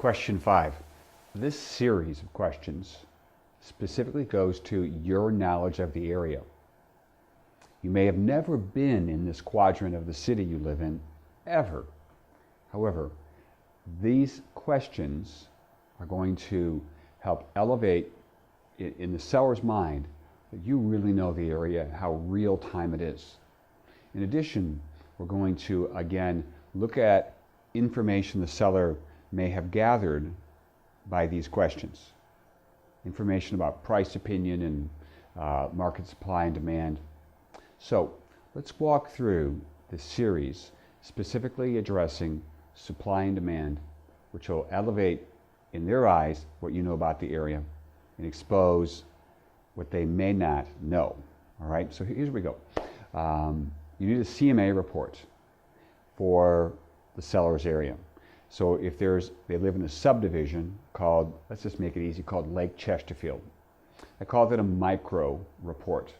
Question 5. This series of questions specifically goes to your knowledge of the area. You may have never been in this quadrant of the city you live in, ever. However, these questions are going to help elevate in the seller's mind that you really know the area and how real time it is. In addition, we're going to again look at information the seller may have gathered by these questions. Information about price opinion and market supply and demand. So let's walk through this series specifically addressing supply and demand, which will elevate in their eyes what you know about the area and expose what they may not know. All right, so here's where we go. You need a CMA report for the seller's area. So if they live in a subdivision called, let's just make it easy, called Lake Chesterfield. I call it a micro report.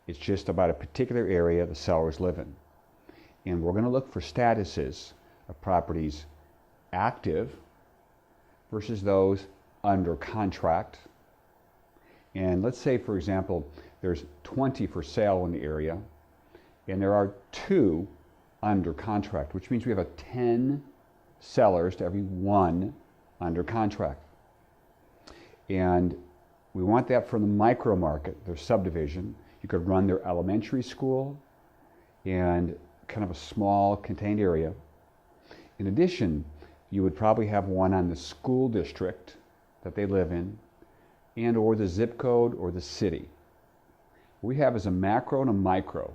It's just about a particular area the sellers live in. And we're going to look for statuses of properties active versus those under contract. And let's say, for example, there's 20 for sale in the area, and there are 2 under contract, which means we have a 10 sellers to every 1 under contract. And we want that for the micro market, their subdivision. You could run their elementary school and kind of a small contained area. In addition, you would probably have one on the school district that they live in and or the zip code or the city. What we have is a macro and a micro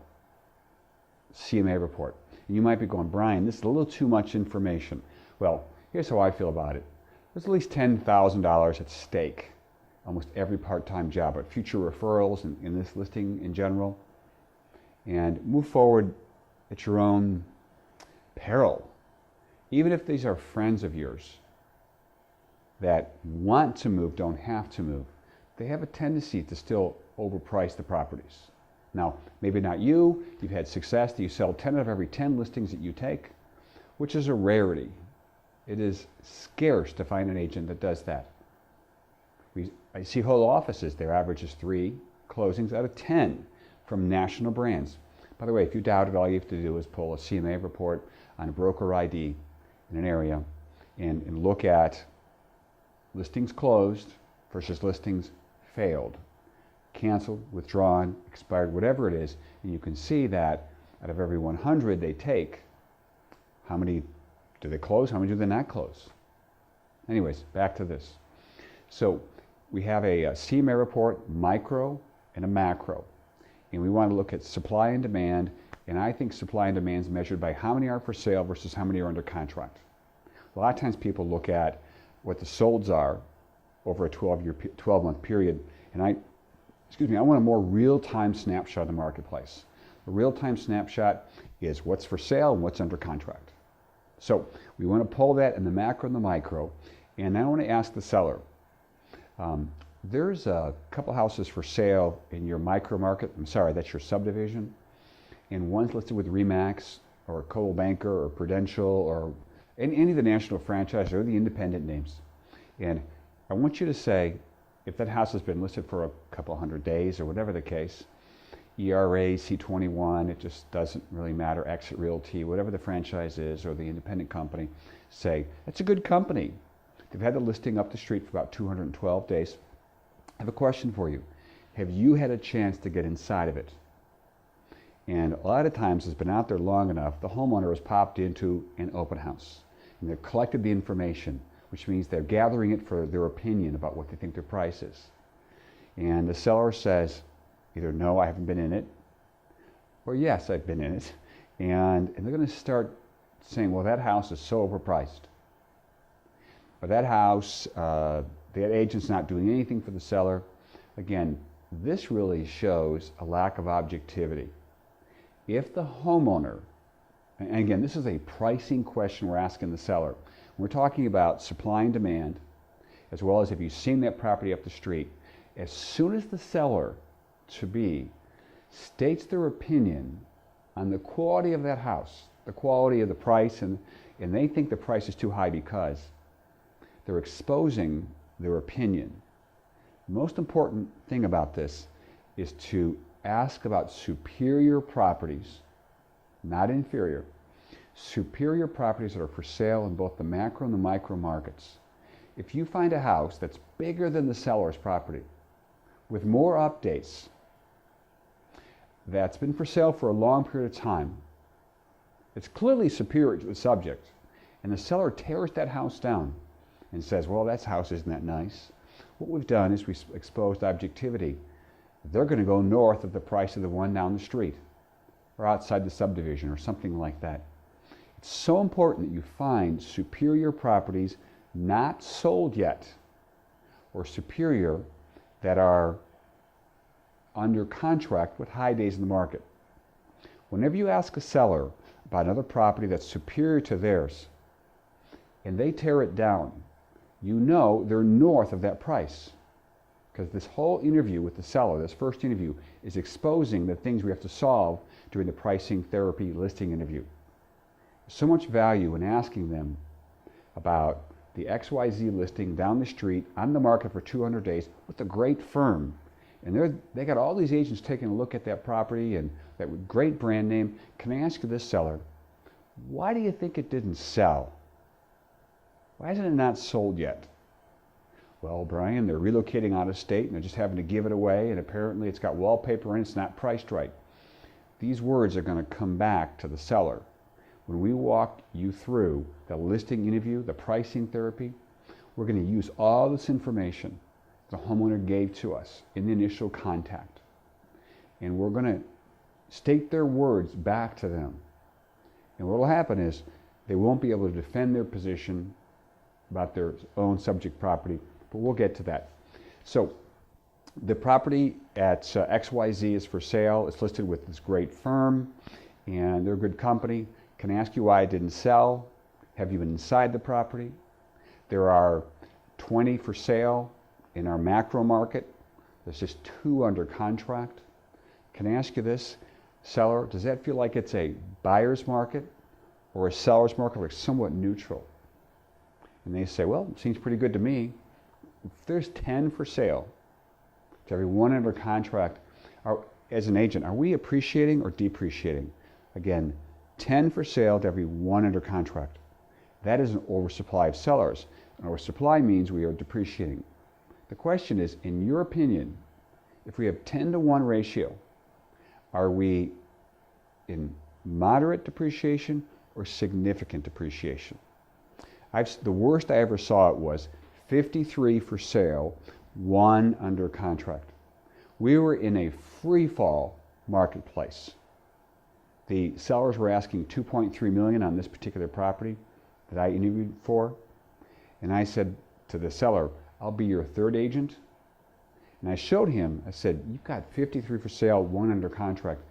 CMA report. And you might be going, Brian, this is a little too much information. Well, here's how I feel about it. There's at least $10,000 at stake, almost every part-time job, at future referrals in this listing in general. And move forward at your own peril. Even if these are friends of yours that want to move, don't have to move, they have a tendency to still overprice the properties. Now, maybe not you, you've had success that you sell 10 out of every 10 listings that you take, which is a rarity. It is scarce to find an agent that does that. I see whole offices, their average is 3 closings out of 10 from national brands. By the way, if you doubt it, all you have to do is pull a CMA report on a broker ID in an area and look at listings closed versus listings failed, canceled, withdrawn, expired, whatever it is, and you can see that out of every 100 they take, how many do they close, how many do they not close? Anyways, back to this. So we have a CMA report, micro and a macro, and we want to look at supply and demand, and I think supply and demand is measured by how many are for sale versus how many are under contract. A lot of times people look at what the solds are over a 12-month period, and I want a more real-time snapshot of the marketplace. A real-time snapshot is what's for sale and what's under contract. So we want to pull that in the macro and the micro, and I want to ask the seller, there's a couple houses for sale in your micro market, I'm sorry, that's your subdivision, and one's listed with RE/MAX or Coldwell Banker or Prudential or any of the national franchises or the independent names. And I want you to say, if that house has been listed for a couple hundred days or whatever the case, ERA, C21, it just doesn't really matter, Exit Realty, whatever the franchise is or the independent company, say, that's a good company. They've had the listing up the street for about 212 days. I have a question for you. Have you had a chance to get inside of it? And a lot of times it's been out there long enough, the homeowner has popped into an open house and they've collected the information, which means they're gathering it for their opinion about what they think their price is. And the seller says, either no, I haven't been in it, or yes, I've been in it. And they're going to start saying, well, that house is so overpriced. Or that house, that agent's not doing anything for the seller. Again, this really shows a lack of objectivity. If the homeowner, and again, this is a pricing question we're asking the seller. We're talking about supply and demand, as well as if you've seen that property up the street. As soon as the seller to be states their opinion on the quality of that house, the quality of the price, and they think the price is too high because, They're exposing their opinion. The most important thing about this is to ask about superior properties, not inferior. Superior properties that are for sale in both the macro and the micro markets. If you find a house that's bigger than the seller's property, with more updates, that's been for sale for a long period of time, it's clearly superior to the subject, and the seller tears that house down and says, well, that house isn't that nice. What we've done is we've exposed objectivity. They're going to go north of the price of the one down the street, or outside the subdivision, or something like that. It's so important that you find superior properties not sold yet, or superior that are under contract with high days in the market. Whenever you ask a seller about another property that's superior to theirs, and they tear it down, you know they're north of that price. Because this whole interview with the seller, this first interview, is exposing the things we have to solve during the pricing therapy listing interview. So much value in asking them about the XYZ listing down the street on the market for 200 days with a great firm. And they got all these agents taking a look at that property and that great brand name. Can I ask you this, seller, why do you think it didn't sell? Why isn't it not sold yet? Well, Brian, they're relocating out of state and they're just having to give it away, and apparently it's got wallpaper in it, it's not priced right. These words are going to come back to the seller. When we walk you through the listing interview, the pricing therapy, we're going to use all this information the homeowner gave to us in the initial contact. And we're going to state their words back to them. And what will happen is they won't be able to defend their position about their own subject property, but we'll get to that. So the property at XYZ is for sale. It's listed with this great firm, and they're a good company. Can I ask you why it didn't sell? Have you been inside the property? There are 20 for sale in our macro market. There's just 2 under contract. Can I ask you this, seller, does that feel like it's a buyer's market or a seller's market, or somewhat neutral? And they say, well, it seems pretty good to me. If there's 10 for sale to every 1 under contract, as an agent, are we appreciating or depreciating? Again, 10 for sale to every 1 under contract. That is an oversupply of sellers. An oversupply means we are depreciating. The question is, in your opinion, if we have 10-to-1 ratio, are we in moderate depreciation or significant depreciation? The worst I ever saw it was 53 for sale, 1 under contract. We were in a free fall marketplace. The sellers were asking $2.3 million on this particular property that I interviewed for. And I said to the seller, I'll be your third agent. And I showed him, I said, you've got 53 for sale, 1 under contract.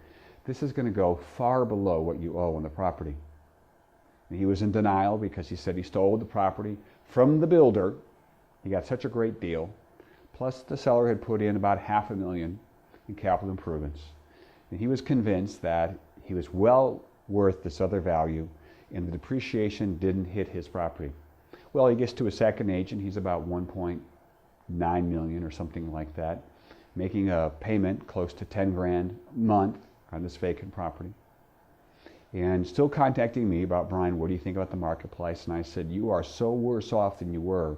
This is going to go far below what you owe on the property. And he was in denial because he said he stole the property from the builder. He got such a great deal. Plus the seller had put in about $500,000 in capital improvements. And he was convinced that he was well worth this other value, and the depreciation didn't hit his property. Well, he gets to a second agent, he's about $1.9 million or something like that, making a payment close to 10 grand a month on this vacant property. And still contacting me about, Brian, what do you think about the marketplace? And I said, you are so worse off than you were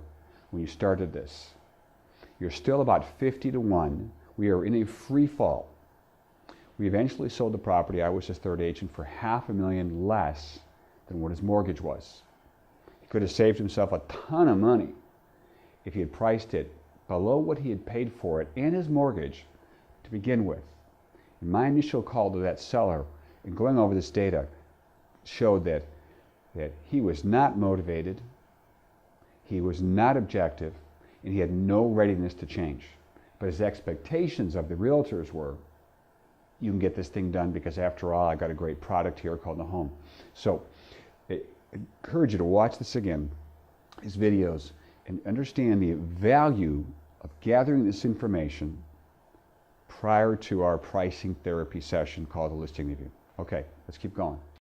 when you started this. You're still about 50-to-1. We are in a free fall. We eventually sold the property. I was his third agent for $500,000 less than what his mortgage was. He could have saved himself a ton of money if he had priced it below what he had paid for it and his mortgage to begin with. And my initial call to that seller and going over this data showed that he was not motivated, he was not objective, and he had no readiness to change. But his expectations of the realtors were, you can get this thing done because after all, I got a great product here called the home. So I encourage you to watch this again, these videos, and understand the value of gathering this information prior to our pricing therapy session called the listing review. Okay, let's keep going.